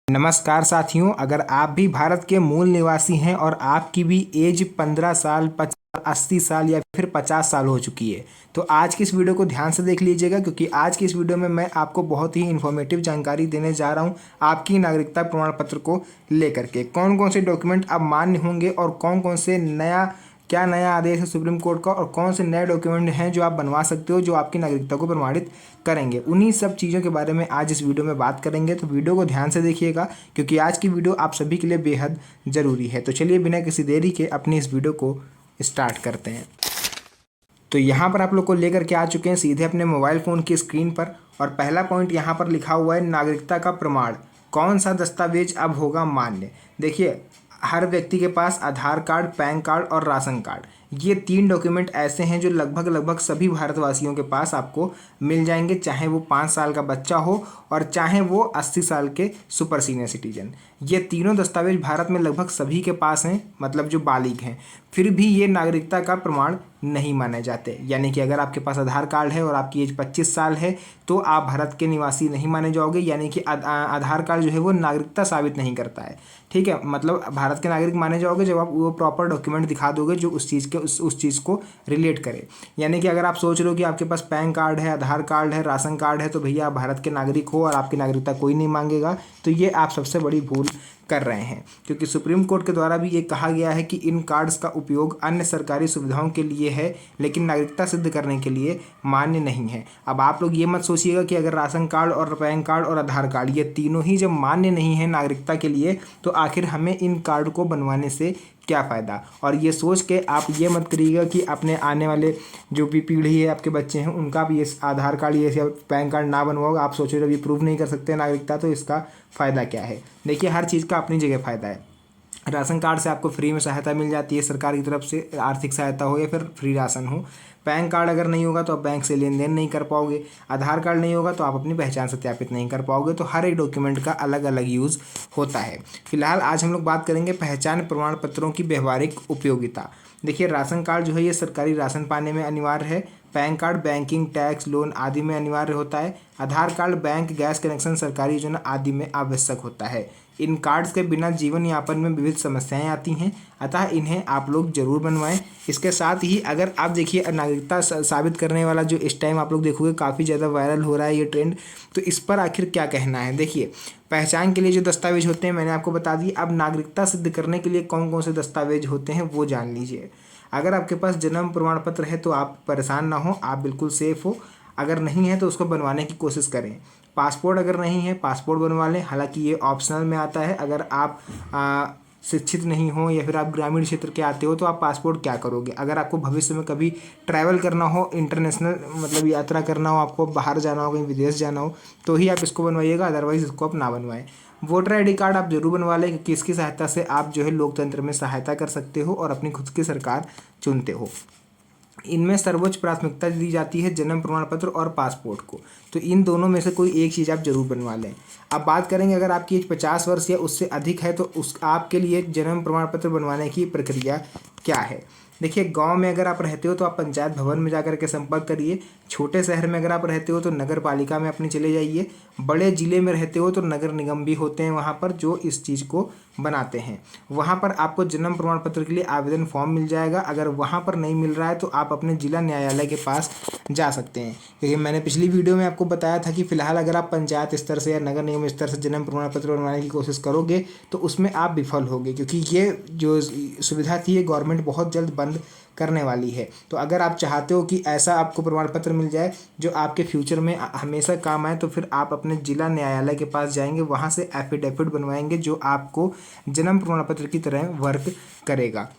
नमस्कार साथियों, अगर आप भी भारत के मूल निवासी हैं और आपकी भी एज 15 साल 80 साल या फिर 50 साल हो चुकी है तो आज की इस वीडियो को ध्यान से देख लीजिएगा, क्योंकि आज की इस वीडियो में मैं आपको बहुत ही इन्फॉर्मेटिव जानकारी देने जा रहा हूं आपकी नागरिकता प्रमाण पत्र को लेकर के। कौन कौन से डॉक्यूमेंट अब मान्य होंगे और कौन कौन से नया आदेश है सुप्रीम कोर्ट का, और कौन से नए डॉक्यूमेंट हैं जो आप बनवा सकते हो जो आपकी नागरिकता को प्रमाणित करेंगे। उन्हीं सब चीज़ों के बारे में आज इस वीडियो में बात करेंगे, तो वीडियो को ध्यान से देखिएगा क्योंकि आज की वीडियो आप सभी के लिए बेहद ज़रूरी है। तो चलिए बिना किसी देरी के अपनी इस वीडियो को स्टार्ट करते हैं। तो यहाँ पर आप लोग को लेकर के आ चुके हैं सीधे अपने मोबाइल फ़ोन की स्क्रीन पर, और पहला पॉइंट यहाँ पर लिखा हुआ है नागरिकता का प्रमाण। कौन सा दस्तावेज अब होगा मान्य? देखिए, हर व्यक्ति के पास आधार कार्ड, पैन कार्ड और राशन कार्ड, ये 3 डॉक्यूमेंट ऐसे हैं जो लगभग सभी भारतवासियों के पास आपको मिल जाएंगे, चाहे वो 5 साल का बच्चा हो और चाहे वो 80 साल के सुपर सीनियर सिटीजन। ये तीनों दस्तावेज भारत में लगभग सभी के पास हैं, मतलब जो बालिग हैं। फिर भी ये नागरिकता का प्रमाण नहीं माने जाते, यानी कि अगर आपके पास आधार कार्ड है और आपकी एज 25 साल है तो आप भारत के निवासी नहीं माने जाओगे, यानी कि आधार कार्ड जो है वो नागरिकता साबित नहीं करता है। ठीक है, मतलब भारत के नागरिक माने जाओगे जब आप वो प्रॉपर डॉक्यूमेंट दिखा दोगे जो उस चीज़ को रिलेट करे। यानी कि अगर आप सोच रहे हो कि आपके पास पैन कार्ड है, आधार कार्ड है, राशन कार्ड है, तो भैया आप भारत के नागरिक हो और आपकी नागरिकता कोई नहीं मांगेगा, तो ये आप सबसे बड़ी भूल कर रहे हैं। क्योंकि सुप्रीम कोर्ट के द्वारा भी ये कहा गया है कि इन कार्ड्स का उपयोग अन्य सरकारी सुविधाओं के लिए है, लेकिन नागरिकता सिद्ध करने के लिए मान्य नहीं है। अब आप लोग ये मत सोचिएगा कि अगर राशन कार्ड और पैन कार्ड और आधार कार्ड ये तीनों ही जब मान्य नहीं है नागरिकता के लिए, तो आखिर हमें इन कार्ड को बनवाने से क्या फ़ायदा। और ये सोच के आप ये मत करिएगा कि अपने आने वाले जो भी पीढ़ी है, आपके बच्चे हैं, उनका भी ये आधार कार्ड ये पैन कार्ड ना बनवाओगे। आप सोचो जब ये प्रूव नहीं कर सकते नागरिकता, तो इसका फ़ायदा क्या है। देखिए, हर चीज़ का अपनी जगह फ़ायदा है। राशन कार्ड से आपको फ्री में सहायता मिल जाती है सरकार की तरफ से, आर्थिक सहायता हो या फिर फ्री राशन हो। पैन कार्ड अगर नहीं होगा तो आप बैंक से लेन देन नहीं कर पाओगे। आधार कार्ड नहीं होगा तो आप अपनी पहचान सत्यापित नहीं कर पाओगे। तो हर एक डॉक्यूमेंट का अलग अलग यूज़ होता है। फिलहाल आज हम लोग बात करेंगे पहचान प्रमाण पत्रों की व्यवहारिक उपयोगिता। देखिए, राशन कार्ड जो है ये सरकारी राशन पाने में अनिवार्य है। Pan card banking, tax, loan आदि में अनिवार्य होता है। आधार कार्ड बैंक, गैस कनेक्शन, सरकारी योजना आदि में आवश्यक होता है। इन कार्ड्स के बिना जीवन यापन में विविध समस्याएं आती हैं, अतः इन्हें आप लोग जरूर बनवाएं। इसके साथ ही अगर आप देखिए, नागरिकता साबित करने वाला जो इस टाइम आप लोग देखोगे काफ़ी ज़्यादा वायरल हो रहा है ये ट्रेंड, तो इस पर आखिर क्या कहना है। देखिए, पहचान के लिए जो दस्तावेज होते हैं मैंने आपको बता दी। अब नागरिकता सिद्ध करने के लिए कौन कौन से दस्तावेज होते हैं वो जान लीजिए। अगर आपके पास जन्म प्रमाण पत्र है तो आप परेशान ना हो, आप बिल्कुल सेफ़ हो। अगर नहीं है तो उसको बनवाने की कोशिश करें। पासपोर्ट अगर नहीं है, पासपोर्ट बनवा लें, हालांकि ये ऑप्शनल में आता है। अगर आप शिक्षित नहीं हो या फिर आप ग्रामीण क्षेत्र के आते हो तो आप पासपोर्ट क्या करोगे। अगर आपको भविष्य में कभी ट्रैवल करना हो, इंटरनेशनल मतलब यात्रा करना हो, आपको बाहर जाना हो, कहीं विदेश जाना हो, तो ही आप इसको बनवाइएगा, अदरवाइज़ इसको आप ना बनवाएं। वोटर आईडी कार्ड आप जरूर बनवा लें, क्योंकि इसकी सहायता से आप जो है लोकतंत्र में सहायता कर सकते हो और अपनी खुद की सरकार चुनते हो। इनमें सर्वोच्च प्राथमिकता दी जाती है जन्म प्रमाण पत्र और पासपोर्ट को, तो इन दोनों में से कोई एक चीज़ आप जरूर बनवा लें। अब बात करेंगे, अगर आपकी एज 50 वर्ष या उससे अधिक है तो उस आपके लिए जन्म प्रमाण पत्र बनवाने की प्रक्रिया क्या है। देखिए, गांव में अगर आप रहते हो तो आप पंचायत भवन में जाकर के संपर्क करिए। छोटे शहर में अगर आप रहते हो तो नगर पालिका में अपनी चले जाइए। बड़े ज़िले में रहते हो तो नगर निगम भी होते हैं वहाँ पर जो इस चीज़ को बनाते हैं। वहाँ पर आपको जन्म प्रमाण पत्र के लिए आवेदन फॉर्म मिल जाएगा। अगर वहाँ पर नहीं मिल रहा है तो आप अपने जिला न्यायालय के पास जा सकते हैं, क्योंकि मैंने पिछली वीडियो में आपको बताया था कि फिलहाल अगर आप पंचायत स्तर से या नगर निगम स्तर से जन्म प्रमाण पत्र बनवाने की कोशिश करोगे तो उसमें आप विफल होगे, क्योंकि ये जो सुविधा थी ये गवर्नमेंट बहुत जल्द बंद करने वाली है। तो अगर आप चाहते हो कि ऐसा आपको प्रमाण पत्र मिल जाए जो आपके फ्यूचर में हमेशा काम आए, तो फिर आप अपने जिला न्यायालय के पास जाएंगे, वहाँ से एफिडेविट बनवाएंगे जो आपको जन्म प्रमाण पत्र की तरह वर्क करेगा।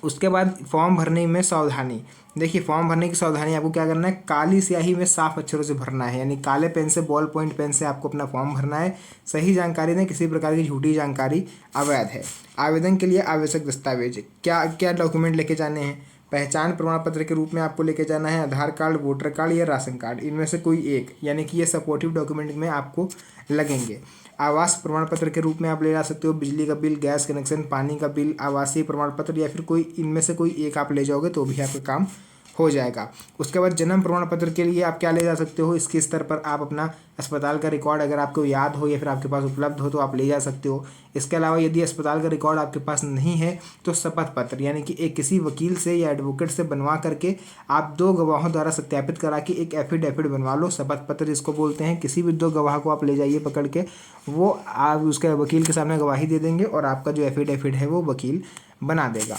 उसके बाद फॉर्म भरने में सावधानी। देखिए, फॉर्म भरने की सावधानी आपको क्या करना है, काली स्याही में साफ अक्षरों से भरना है, यानी काले पेन से, बॉल पॉइंट पेन से आपको अपना फॉर्म भरना है। सही जानकारी दें, किसी प्रकार की झूठी जानकारी अवैध है। आवेदन के लिए आवश्यक दस्तावेज क्या क्या डॉक्यूमेंट लेके जाने हैं। पहचान प्रमाण पत्र के रूप में आपको लेके जाना है आधार कार्ड, वोटर कार्ड या राशन कार्ड, इनमें से कोई एक, यानी कि ये सपोर्टिव डॉक्यूमेंट में आपको लगेंगे। आवास प्रमाण पत्र के रूप में आप ले जा सकते हो बिजली का बिल, गैस कनेक्शन, पानी का बिल, आवासीय प्रमाण पत्र, या फिर कोई इनमें से कोई एक आप ले जाओगे तो भी आपका काम हो जाएगा। उसके बाद जन्म प्रमाण पत्र के लिए आप क्या ले जा सकते हो, इसके स्तर पर आप अपना अस्पताल का रिकॉर्ड अगर आपको याद हो या फिर आपके पास उपलब्ध हो तो आप ले जा सकते हो। इसके अलावा यदि अस्पताल का रिकॉर्ड आपके पास नहीं है तो शपथ पत्र यानी कि एक किसी वकील से या एडवोकेट से बनवा करके आप 2 गवाहों द्वारा सत्यापित करा के एक एफिडेविट बनवा लो। शपथ पत्र जिसको बोलते हैं, किसी भी 2 गवाह को आप ले जाइए पकड़ के, वो आप उसके वकील के सामने गवाही दे देंगे और आपका जो एफिडेविट है वो वकील बना देगा।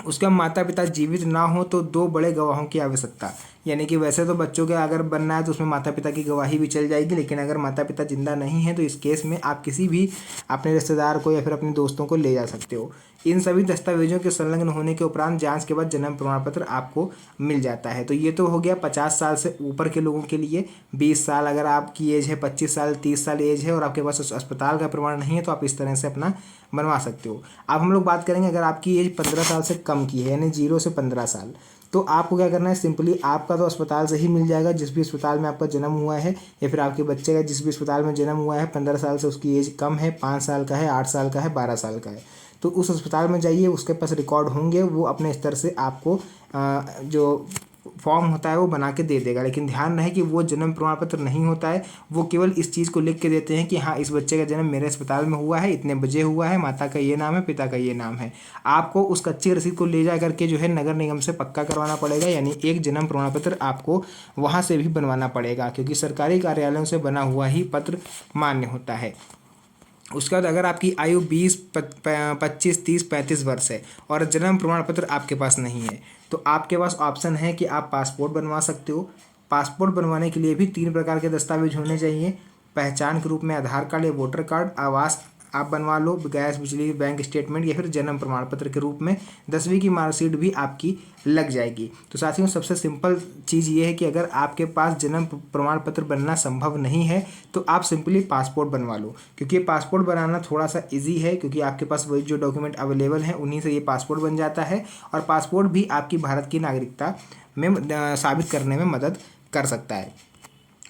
उसके माता पिता जीवित ना हो तो 2 बड़े गवाहों की आवश्यकता, यानी कि वैसे तो बच्चों के अगर बनना है तो उसमें माता पिता की गवाही भी चल जाएगी, लेकिन अगर माता पिता जिंदा नहीं है तो इस केस में आप किसी भी अपने रिश्तेदार को या फिर अपने दोस्तों को ले जा सकते हो। इन सभी दस्तावेजों के संलग्न होने के उपरांत जांच के बाद जन्म प्रमाण पत्र आपको मिल जाता है। तो ये तो हो गया 50 साल से ऊपर के लोगों के लिए। 20 साल अगर आपकी एज है, 25 साल 30 साल एज है और आपके पास अस्पताल का प्रमाण नहीं है तो आप इस तरह से अपना बनवा सकते हो। अब हम लोग बात करेंगे अगर आपकी एज 15 साल से कम की है, यानी 0 से 15 साल, तो आपको क्या करना है, सिंपली आपका तो अस्पताल से ही मिल जाएगा जिस भी अस्पताल में आपका जन्म हुआ है, या फिर आपके बच्चे का जिस भी अस्पताल में जन्म हुआ है, 15 साल से उसकी एज कम है, 5 साल का है, 8 साल का है, 12 साल का है, तो उस अस्पताल में जाइए, उसके पास रिकॉर्ड होंगे, वो अपने स्तर से आपको जो फॉर्म होता है वो बना के दे देगा। लेकिन ध्यान रहे कि वो जन्म प्रमाण पत्र नहीं होता है, वो केवल इस चीज़ को लिख के देते हैं कि हाँ इस बच्चे का जन्म मेरे अस्पताल में हुआ है, इतने बजे हुआ है, माता का ये नाम है, पिता का ये नाम है। आपको उस कच्ची रसीद को ले जा करके जो है नगर निगम से पक्का करवाना पड़ेगा, यानी एक जन्म प्रमाण पत्र आपको वहाँ से भी बनवाना पड़ेगा, क्योंकि सरकारी कार्यालयों से बना हुआ ही पत्र मान्य होता है। उसके बाद अगर आपकी आयु 20, 25, 30, 35 वर्ष है और जन्म प्रमाण पत्र आपके पास नहीं है तो आपके पास ऑप्शन है कि आप पासपोर्ट बनवा सकते हो। पासपोर्ट बनवाने के लिए भी 3 प्रकार के दस्तावेज होने चाहिए। पहचान के रूप में आधार कार्ड या वोटर कार्ड, आवास आप बनवा लो, गैस बिजली बैंक स्टेटमेंट, या फिर जन्म प्रमाण पत्र के रूप में 10वीं की मार्कशीट भी आपकी लग जाएगी। तो साथियों सबसे सिंपल चीज़ ये है कि अगर आपके पास जन्म प्रमाण पत्र बनना संभव नहीं है तो आप सिंपली पासपोर्ट बनवा लो, क्योंकि पासपोर्ट बनाना थोड़ा सा ईजी है, क्योंकि आपके पास वही जो डॉक्यूमेंट अवेलेबल हैं उन्हीं से ये पासपोर्ट बन जाता है, और पासपोर्ट भी आपकी भारत की नागरिकता में साबित करने में मदद कर सकता है।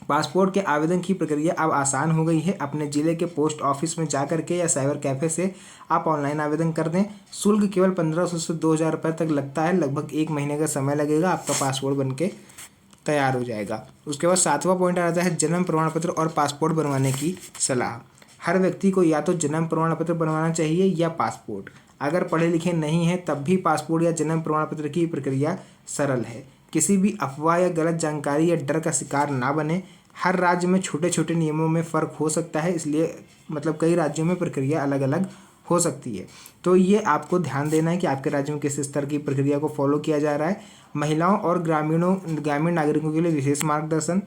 पासपोर्ट के आवेदन की प्रक्रिया अब आसान हो गई है। अपने ज़िले के पोस्ट ऑफिस में जा करके या साइबर कैफ़े से आप ऑनलाइन आवेदन कर दें। शुल्क केवल 1500 से 2000 रुपये तक लगता है, लगभग 1 महीने का समय लगेगा, आपका पासपोर्ट बन के तैयार हो जाएगा। उसके बाद 7वां पॉइंट आ जाता है जन्म प्रमाण पत्र और पासपोर्ट बनवाने की सलाह। हर व्यक्ति को या तो जन्म प्रमाण पत्र बनवाना चाहिए या पासपोर्ट। अगर पढ़े लिखे नहीं हैं तब भी पासपोर्ट या जन्म प्रमाण पत्र की प्रक्रिया सरल है। किसी भी अफवाह या गलत जानकारी या डर का शिकार ना बने। हर राज्य में छोटे छोटे नियमों में फ़र्क हो सकता है, इसलिए मतलब कई राज्यों में प्रक्रिया अलग अलग हो सकती है, तो ये आपको ध्यान देना है कि आपके राज्य में किस स्तर की प्रक्रिया को फॉलो किया जा रहा है। महिलाओं और ग्रामीण नागरिकों के लिए विशेष मार्गदर्शन।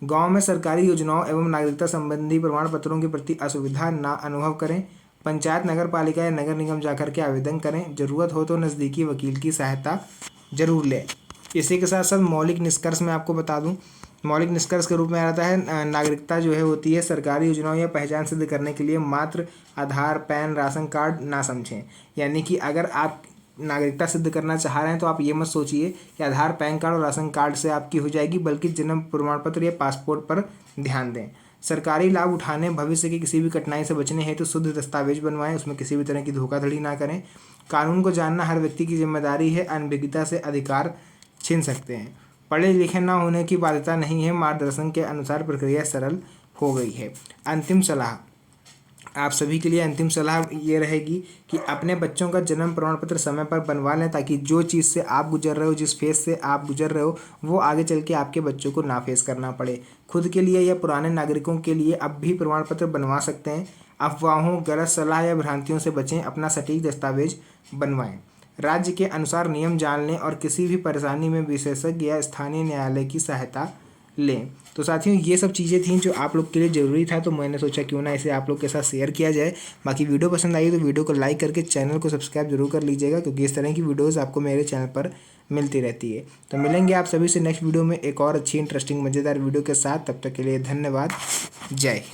गांव में सरकारी योजनाओं एवं नागरिकता संबंधी प्रमाण पत्रों के प्रति असुविधा ना अनुभव करें। पंचायत, नगर पालिका या नगर निगम जाकर के आवेदन करें। ज़रूरत हो तो नज़दीकी वकील की सहायता जरूर लें। इसी के साथ साथ मौलिक निष्कर्ष मैं आपको बता दूं, मौलिक निष्कर्ष के रूप में आता है नागरिकता जो है होती है सरकारी योजनाओं या पहचान सिद्ध करने के लिए मात्र आधार, पैन, राशन कार्ड ना समझें। यानी कि अगर आप नागरिकता सिद्ध करना चाह रहे हैं तो आप ये मत सोचिए कि आधार, पैन कार्ड और राशन कार्ड से आपकी हो जाएगी, बल्कि जन्म प्रमाण पत्र या पासपोर्ट पर ध्यान दें। सरकारी लाभ उठाने, भविष्य की किसी भी कठिनाई से बचने हेतु शुद्ध दस्तावेज बनवाएं, उसमें किसी भी तरह की धोखाधड़ी ना करें। कानून को जानना हर व्यक्ति की जिम्मेदारी है, अनभिज्ञता से अधिकार छीन सकते हैं। पढ़े लिखे ना होने की बाध्यता नहीं है, मार्गदर्शन के अनुसार प्रक्रिया सरल हो गई है। अंतिम सलाह, आप सभी के लिए अंतिम सलाह ये रहेगी कि अपने बच्चों का जन्म प्रमाण पत्र समय पर बनवा लें, ताकि जो चीज़ से आप गुजर रहे हो, जिस फेस से आप गुजर रहे हो, वो आगे चल के आपके बच्चों को ना फेस करना पड़े। खुद के लिए या पुराने नागरिकों के लिए अब भी प्रमाण पत्र बनवा सकते हैं। अफवाहों, गलत सलाह या भ्रांतियों से बचें, अपना सटीक दस्तावेज बनवाएं। राज्य के अनुसार नियम जान लें और किसी भी परेशानी में विशेषज्ञ या स्थानीय न्यायालय की सहायता लें। तो साथियों ये सब चीज़ें थीं जो आप लोग के लिए ज़रूरी था, तो मैंने सोचा क्यों ना इसे आप लोग के साथ शेयर किया जाए। बाकी वीडियो पसंद आई तो वीडियो को लाइक करके चैनल को सब्सक्राइब जरूर कर लीजिएगा, क्योंकि इस तरह की वीडियोज़ आपको मेरे चैनल पर मिलती रहती है। तो मिलेंगे आप सभी से नेक्स्ट वीडियो में एक और अच्छी इंटरेस्टिंग मज़ेदार वीडियो के साथ। तब तक के लिए धन्यवाद। जय हिंद।